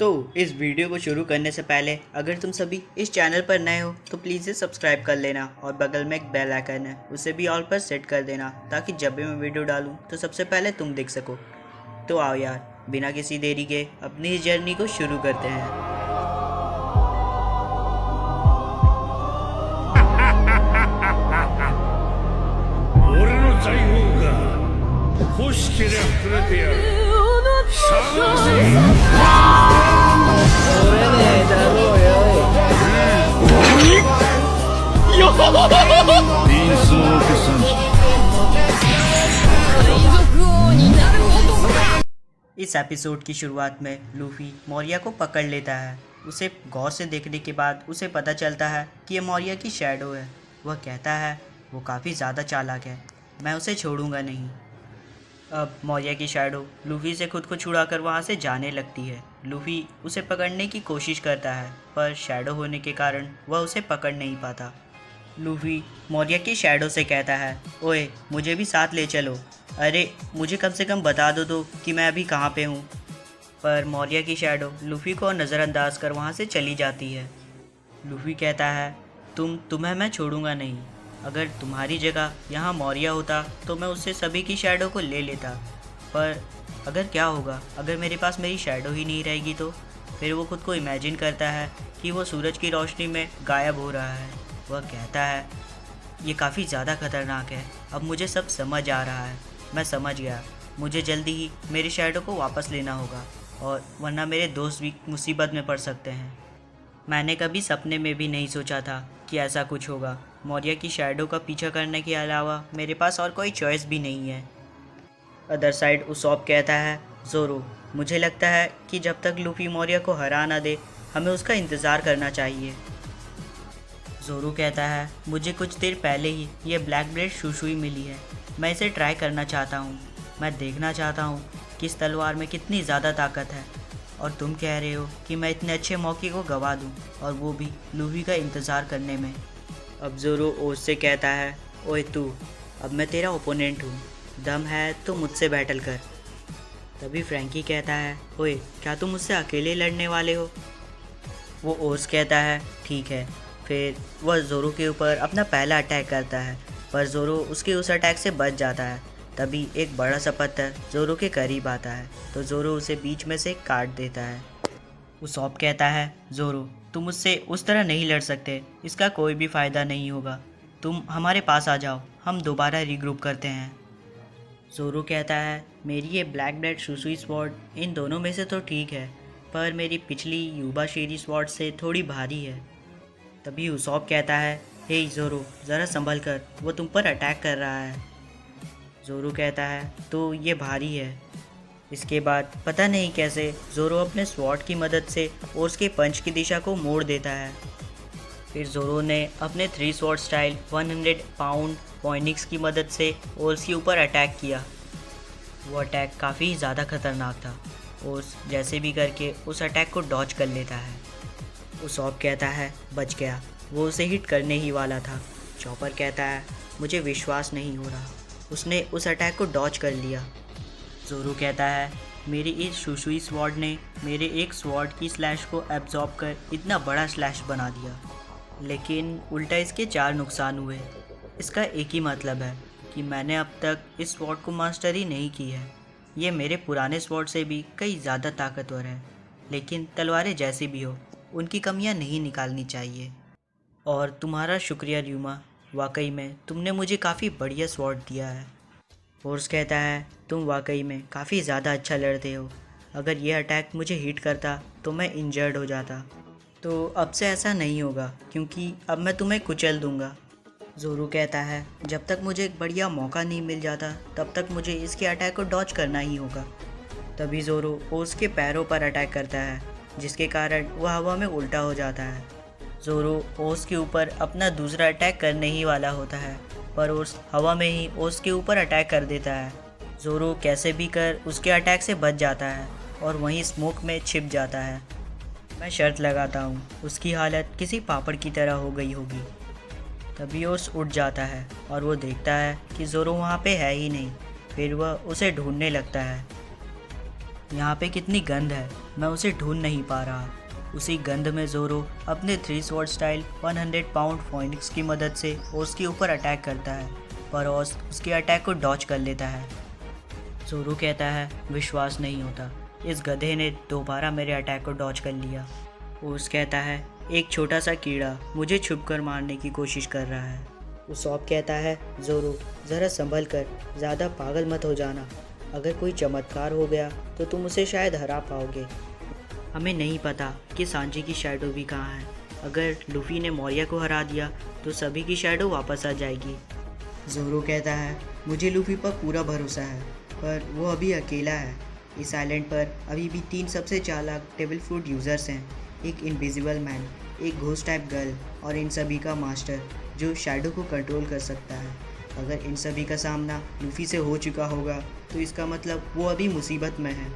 तो इस वीडियो को शुरू करने से पहले अगर तुम सभी इस चैनल पर नए हो तो प्लीज़ इसे सब्सक्राइब कर लेना और बगल में एक बेल आइकन है उसे भी ऑल पर सेट कर देना ताकि जब भी मैं वीडियो डालूं तो सबसे पहले तुम देख सको। तो आओ यार, बिना किसी देरी के अपनी इस जर्नी को शुरू करते हैं। इस एपिसोड की शुरुआत में लूफी मौर्या को पकड़ लेता है। उसे गौर से देखने के बाद उसे पता चलता है कि ये मौर्या की शैडो है। वह कहता है वो काफ़ी ज़्यादा चालाक है, मैं उसे छोड़ूंगा नहीं। अब मौर्या की शैडो लूफी से खुद को छुड़ाकर वहाँ से जाने लगती है। लूफी उसे पकड़ने की कोशिश करता है पर शैडो होने के कारण वह उसे पकड़ नहीं पाता। लूफी मौर्या की शैडो से कहता है, ओए मुझे भी साथ ले चलो, अरे मुझे कम से कम बता दो तो कि मैं अभी कहाँ पे हूँ। पर मौर्या की शैडो लूफी को नज़रअंदाज कर वहाँ से चली जाती है। लूफी कहता है तुम्हें मैं छोड़ूंगा नहीं। अगर तुम्हारी जगह यहाँ मौर्या होता तो मैं उससे सभी की शैडो को ले लेता, पर अगर क्या होगा अगर मेरे पास मेरी शैडो ही नहीं रहेगी तो। फिर वो खुद को इमेजिन करता है कि वो सूरज की रोशनी में गायब हो रहा है। वह कहता है ये काफ़ी ज़्यादा खतरनाक है, अब मुझे सब समझ आ रहा है। मैं समझ गया, मुझे जल्दी ही मेरी शैडो को वापस लेना होगा और वरना मेरे दोस्त भी मुसीबत में पड़ सकते हैं। मैंने कभी सपने में भी नहीं सोचा था कि ऐसा कुछ होगा। मौर्या की शैडो का पीछा करने के अलावा मेरे पास और कोई चॉइस भी नहीं है। अदर साइड उसॉप कहता है, ज़ोरो मुझे लगता है कि जब तक लूफी मौर्या को हरा ना दे हमें उसका इंतज़ार करना चाहिए। ज़ोरो कहता है मुझे कुछ देर पहले ही ये ब्लैक ब्लेड शुशुई मिली है, मैं इसे ट्राई करना चाहता हूँ। मैं देखना चाहता हूँ कि इस तलवार में कितनी ज़्यादा ताकत है और तुम कह रहे हो कि मैं इतने अच्छे मौके को गवा दूँ और वो भी लूफी का इंतज़ार करने में। अब ज़ोरो ओस से कहता है, ओए तू, अब मैं तेरा ओपोनेंट हूँ, दम है तो मुझसे बैटल कर। तभी फ्रैंकी कहता है, ओए क्या तुम मुझसे अकेले लड़ने वाले हो? वो ओस कहता है ठीक है। फिर वह ज़ोरो के ऊपर अपना पहला अटैक करता है पर ज़ोरो उसके उस अटैक से बच जाता है। तभी एक बड़ा सा पत्थर ज़ोरो के करीब आता है तो ज़ोरो उसे बीच में से काट देता है। उसॉप कहता है, ज़ोरो तुम मुझसे उस तरह नहीं लड़ सकते, इसका कोई भी फ़ायदा नहीं होगा, तुम हमारे पास आ जाओ, हम दोबारा रीग्रुप करते हैं। ज़ोरो कहता है मेरी ये ब्लैक ब्लेड शुशुई स्वॉर्ड इन दोनों में से तो ठीक है पर मेरी पिछली युबा शेरी स्वॉर्ड से थोड़ी भारी है। तभी उसॉप कहता है, हे ज़ोरो ज़रा संभल कर, वो तुम पर अटैक कर रहा है। ज़ोरो कहता है तो ये भारी है। इसके बाद पता नहीं कैसे ज़ोरो अपने स्वॉर्ड की मदद से ओर्स के पंच की दिशा को मोड़ देता है। फिर ज़ोरो ने अपने 3 स्वॉर्ड स्टाइल 100 पाउंड पॉइनिक्स की मदद से ओर्स के ऊपर अटैक किया। वो अटैक काफ़ी ज़्यादा खतरनाक था। ओर्स जैसे भी करके उस अटैक को डॉज कर लेता है। उसॉप कहता है बच गया, वो उसे हिट करने ही वाला था। चॉपर कहता है मुझे विश्वास नहीं हो रहा, उसने उस अटैक को डॉज कर लिया। ज़ोरो कहता है मेरी इस शुशुई स्वॉर्ड ने मेरे एक स्वॉर्ड की स्लैश को एब्जॉर्ब कर इतना बड़ा स्लैश बना दिया, लेकिन उल्टा इसके 4 नुकसान हुए। इसका एक ही मतलब है कि मैंने अब तक इस स्वॉर्ड को मास्टर ही नहीं की है। ये मेरे पुराने स्वॉर्ड से भी कई ज़्यादा ताकतवर है, लेकिन तलवारें जैसी भी हो उनकी कमियां नहीं निकालनी चाहिए। और तुम्हारा शुक्रिया र्यूमा, वाकई में तुमने मुझे काफ़ी बढ़िया स्वॉर्ड दिया है। फोर्स कहता है तुम वाकई में काफ़ी ज़्यादा अच्छा लड़ते हो, अगर यह अटैक मुझे हिट करता तो मैं इंजर्ड हो जाता, तो अब से ऐसा नहीं होगा क्योंकि अब मैं तुम्हें कुचल दूंगा। ज़ोरो कहता है जब तक मुझे एक बढ़िया मौका नहीं मिल जाता तब तक मुझे इसके अटैक को डॉज करना ही होगा। तभी ज़ोरो ओस के पैरों पर अटैक करता है जिसके कारण वह हवा में उल्टा हो जाता है। ज़ोरो ओस के ऊपर अपना दूसरा अटैक करने ही वाला होता है पर ओस हवा में ही ओस के ऊपर अटैक कर देता है। ज़ोरो कैसे भी कर उसके अटैक से बच जाता है और वहीं स्मोक में छिप जाता है। मैं शर्त लगाता हूँ उसकी हालत किसी पापड़ की तरह हो गई होगी। तभी ओस उठ जाता है और वो देखता है कि ज़ोरो वहाँ पे है ही नहीं। फिर वह उसे ढूंढने लगता है। यहाँ पे कितनी गंध है, मैं उसे ढूंढ नहीं पा रहा। उसी गंध में ज़ोरो अपने 3 स्वॉर्ड स्टाइल 100 पाउंड फोनिक्स की मदद से ओस के ऊपर अटैक करता है, पर ओस उसके अटैक को डॉच कर लेता है। ज़ोरो कहता है विश्वास नहीं होता, इस गधे ने दोबारा मेरे अटैक को डॉच कर लिया। ओस कहता है एक छोटा सा कीड़ा मुझे छुपकर मारने की कोशिश कर रहा है। उसॉप कहता है ज़ोरो ज़रा संभल कर, ज़्यादा पागल मत हो जाना, अगर कोई चमत्कार हो गया तो तुम उसे शायद हरा पाओगे। हमें नहीं पता कि सांजी की शैडो भी कहाँ है, अगर लूफी ने मौर्या को हरा दिया तो सभी की शैडो वापस आ जाएगी। ज़ोरो कहता है मुझे लूफी पर पूरा भरोसा है, पर वो अभी अकेला है। इस आइलैंड पर अभी भी 3 सबसे चालाक टेबल फ्रूट यूज़र्स हैं, एक इनविजिबल मैन, एक घोस्ट टाइप गर्ल और इन सभी का मास्टर जो शैडो को कंट्रोल कर सकता है। अगर इन सभी का सामना लूफी से हो चुका होगा तो इसका मतलब वो अभी मुसीबत में है।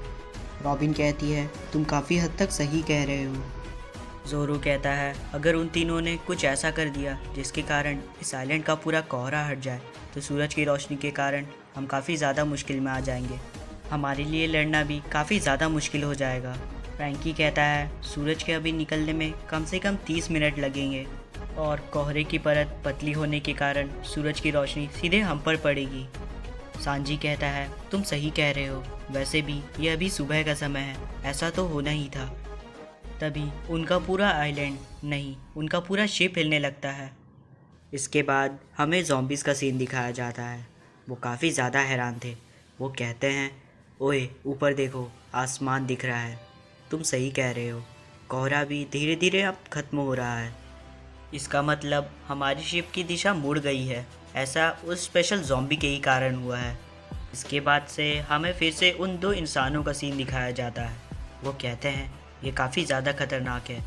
रॉबिन कहती है तुम काफ़ी हद तक सही कह रहे हो। ज़ोरो कहता है अगर उन तीनों ने कुछ ऐसा कर दिया जिसके कारण इस आइलैंड का पूरा कोहरा हट जाए तो सूरज की रोशनी के कारण हम काफ़ी ज़्यादा मुश्किल में आ जाएंगे, हमारे लिए लड़ना भी काफ़ी ज़्यादा मुश्किल हो जाएगा। फ्रैंकी कहता है सूरज के अभी निकलने में कम से कम 30 मिनट लगेंगे और कोहरे की परत पतली होने के कारण सूरज की रोशनी सीधे हम पर पड़ेगी। सांजी कहता है तुम सही कह रहे हो, वैसे भी ये अभी सुबह का समय है, ऐसा तो होना ही था। तभी उनका पूरा आइलैंड नहीं, उनका पूरा शिप हिलने लगता है। इसके बाद हमें ज़ॉम्बीज़ का सीन दिखाया जाता है। वो काफ़ी ज़्यादा हैरान थे। वो कहते हैं ओए ऊपर देखो, आसमान दिख रहा है। तुम सही कह रहे हो, कोहरा भी धीरे धीरे अब ख़त्म हो रहा है। इसका मतलब हमारी शिप की दिशा मुड़ गई है। ऐसा उस स्पेशल ज़ॉम्बी के ही कारण हुआ है। इसके बाद से हमें फिर से उन 2 इंसानों का सीन दिखाया जाता है। वो कहते हैं ये काफ़ी ज़्यादा खतरनाक है,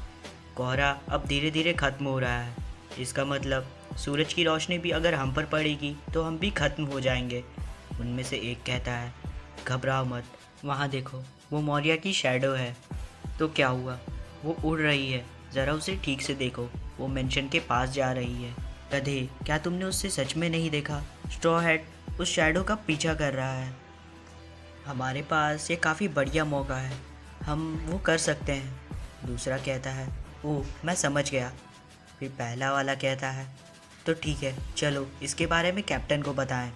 कोहरा अब धीरे धीरे ख़त्म हो रहा है। इसका मतलब सूरज की रोशनी भी अगर हम पर पड़ेगी तो हम भी ख़त्म हो जाएंगे। उनमें से एक कहता है घबराओ मत, वहाँ देखो वो मौर्या की शैडो है। तो क्या हुआ, वो उड़ रही है, ज़रा उसे ठीक से देखो, वो मेंशन के पास जा रही है। गधे, क्या तुमने उससे सच में नहीं देखा? स्ट्रॉ हैट उस शैडो का पीछा कर रहा है। हमारे पास ये काफ़ी बढ़िया मौका है, हम वो कर सकते हैं। दूसरा कहता है ओह मैं समझ गया। फिर पहला वाला कहता है तो ठीक है, चलो इसके बारे में कैप्टन को बताएं।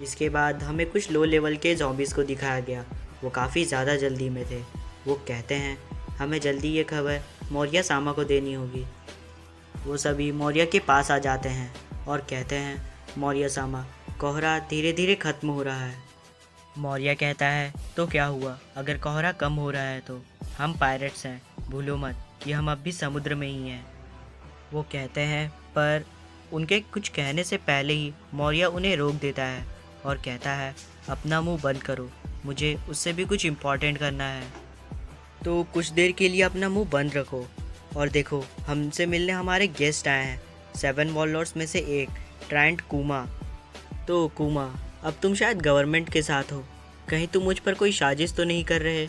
इसके बाद हमें कुछ लो लेवल के ज़ॉम्बीज़ को दिखाया गया। वो काफ़ी ज़्यादा जल्दी में थे। वो कहते हैं हमें जल्दी ये खबर मौर्या सामा को देनी होगी। वो सभी मौर्या के पास आ जाते हैं और कहते हैं मौर्या सामा, कोहरा धीरे धीरे ख़त्म हो रहा है। मौर्या कहता है तो क्या हुआ, अगर कोहरा कम हो रहा है तो हम पायरेट्स हैं, भूलो मत कि हम अब भी समुद्र में ही हैं। वो कहते हैं, पर उनके कुछ कहने से पहले ही मौर्या उन्हें रोक देता है और कहता है अपना मुंह बंद करो, मुझे उससे भी कुछ इम्पोर्टेंट करना है। तो कुछ देर के लिए अपना मुंह बंद रखो और देखो हमसे मिलने हमारे गेस्ट आए हैं, 7 वॉरलॉर्ड्स में से एक, ट्रायंट कूमा। तो कूमा, अब तुम शायद गवर्नमेंट के साथ हो, कहीं तुम मुझ पर कोई साजिश तो नहीं कर रहे?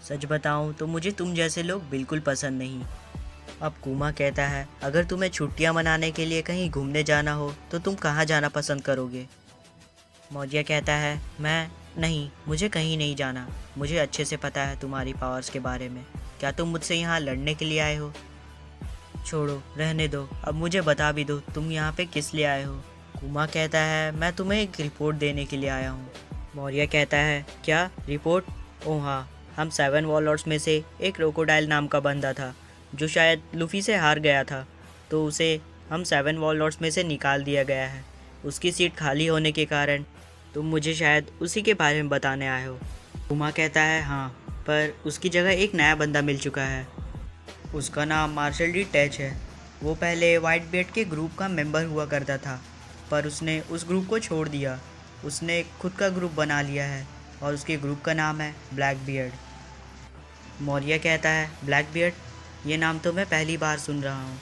सच बताऊं तो मुझे तुम जैसे लोग बिल्कुल पसंद नहीं। अब कूमा कहता है अगर तुम्हें छुट्टियां मनाने के लिए कहीं घूमने जाना हो तो तुम कहाँ जाना पसंद करोगे? मौर्या कहता है मैं नहीं, मुझे कहीं नहीं जाना, मुझे अच्छे से पता है तुम्हारी पावर्स के बारे में। क्या तुम मुझसे यहाँ लड़ने के लिए आए हो? छोड़ो, रहने दो, अब मुझे बता भी दो तुम यहाँ पे किस लिए आए हो। कूमा कहता है मैं तुम्हें एक रिपोर्ट देने के लिए आया हूँ। मौर्या कहता है क्या रिपोर्ट? ओह हाँ, हम 7 वॉरलॉर्ड्स में से एक क्रोकोडाइल नाम का बंदा था जो शायद लूफी से हार गया था, तो उसे हम 7 वॉरलॉर्ड्स में से निकाल दिया गया है। उसकी सीट खाली होने के कारण तुम मुझे शायद उसी के बारे में बताने आए हो। कूमा कहता है हाँ, पर उसकी जगह एक नया बंदा मिल चुका है। उसका नाम मार्शल डी टैच है। वो पहले वाइट बियर्ड के ग्रुप का मेंबर हुआ करता था, पर उसने उस ग्रुप को छोड़ दिया। उसने खुद का ग्रुप बना लिया है और उसके ग्रुप का नाम है ब्लैक बियर्ड। मौर्या कहता है ब्लैक बियर्ड, ये नाम तो मैं पहली बार सुन रहा हूँ।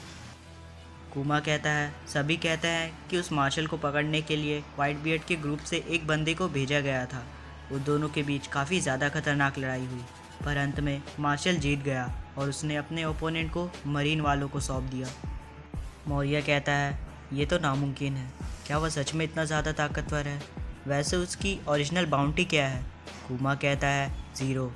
कूमा कहता है सभी कहते हैं कि उस मार्शल को पकड़ने के लिए वाइट बियर्ड के ग्रुप से एक बंदे को भेजा गया था। उन दोनों के बीच काफ़ी ज़्यादा खतरनाक लड़ाई हुई, पर अंत में मार्शल जीत गया और उसने अपने ओपोनेंट को मरीन वालों को सौंप दिया। मौर्या कहता है ये तो नामुमकिन है, क्या वह सच में इतना ज़्यादा ताकतवर है? वैसे उसकी ओरिजिनल बाउंटी क्या है? कूमा कहता है 0।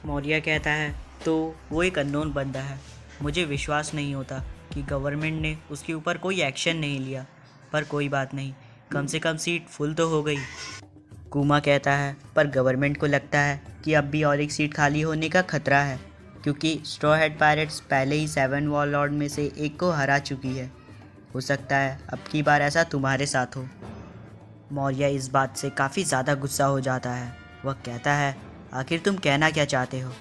मौर्य कहता है तो वो एक अननोन बंदा है। मुझे विश्वास नहीं होता कि गवर्नमेंट ने उसके ऊपर कोई एक्शन नहीं लिया, पर कोई बात नहीं, कम से कम सीट फुल तो हो गई। कुमा कहता है पर गवर्नमेंट को लगता है कि अब भी और एक सीट खाली होने का खतरा है, क्योंकि स्ट्रॉ हेड पायरेट्स पहले ही 7 वॉरलॉर्ड में से एक को हरा चुकी है। हो सकता है अब की बार ऐसा तुम्हारे साथ हो। मौर्य इस बात से काफ़ी ज़्यादा गुस्सा हो जाता है। वह कहता है आखिर तुम कहना क्या चाहते हो?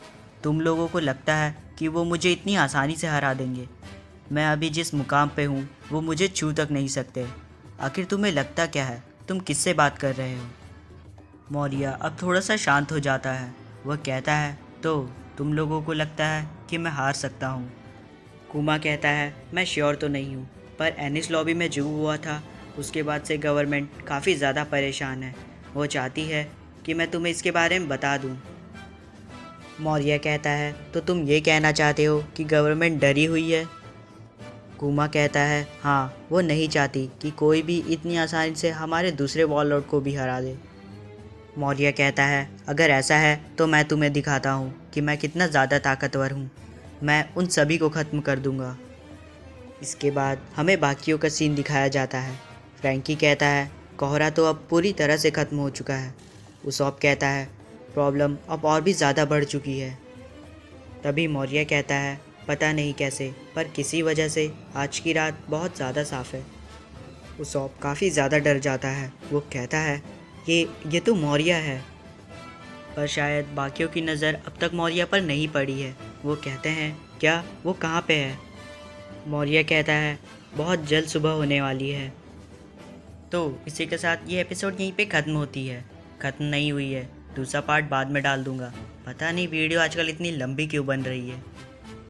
तुम लोगों को लगता है कि वो मुझे इतनी आसानी से हरा देंगे? मैं अभी जिस मुकाम पे हूँ वो मुझे छू तक नहीं सकते। आखिर तुम्हें लगता क्या है? तुम किससे बात कर रहे हो? मौर्य अब थोड़ा सा शांत हो जाता है। वह कहता है तो तुम लोगों को लगता है कि मैं हार सकता हूँ? कुमा कहता है मैं श्योर तो नहीं हूँ, पर एनिस लॉबी में जो हुआ था उसके बाद से गवर्नमेंट काफ़ी ज़्यादा परेशान है। वो चाहती है कि मैं तुम्हें इसके बारे में बता दूँ। मौर्य कहता है तो तुम ये कहना चाहते हो कि गवर्नमेंट डरी हुई है? कुमा कहता है हाँ, वो नहीं चाहती कि कोई भी इतनी आसानी से हमारे दूसरे वॉरलॉर्ड को भी हरा दे। मौर्य कहता है अगर ऐसा है तो मैं तुम्हें दिखाता हूँ कि मैं कितना ज़्यादा ताकतवर हूँ। मैं उन सभी को ख़त्म कर दूँगा। इसके बाद हमें बाकियों का सीन दिखाया जाता है। फ्रैंकी कहता है कोहरा तो अब पूरी तरह से ख़त्म हो चुका है। उसॉप कहता है प्रॉब्लम अब और भी ज़्यादा बढ़ चुकी है। तभी मौर्य कहता है पता नहीं कैसे, पर किसी वजह से आज की रात बहुत ज़्यादा साफ़ है। उसॉप काफ़ी ज़्यादा डर जाता है। वो कहता है ये तो मौर्य है, पर शायद बाकियों की नज़र अब तक मौर्य पर नहीं पड़ी है। वो कहते हैं क्या वो कहाँ पे है? मौर्य कहता है बहुत जल्द सुबह होने वाली है। तो इसी के साथ ये एपिसोड यहीं पे ख़त्म होती है। ख़त्म नहीं हुई है, दूसरा पार्ट बाद में डाल दूँगा। पता नहीं वीडियो आजकल इतनी लंबी क्यों बन रही है।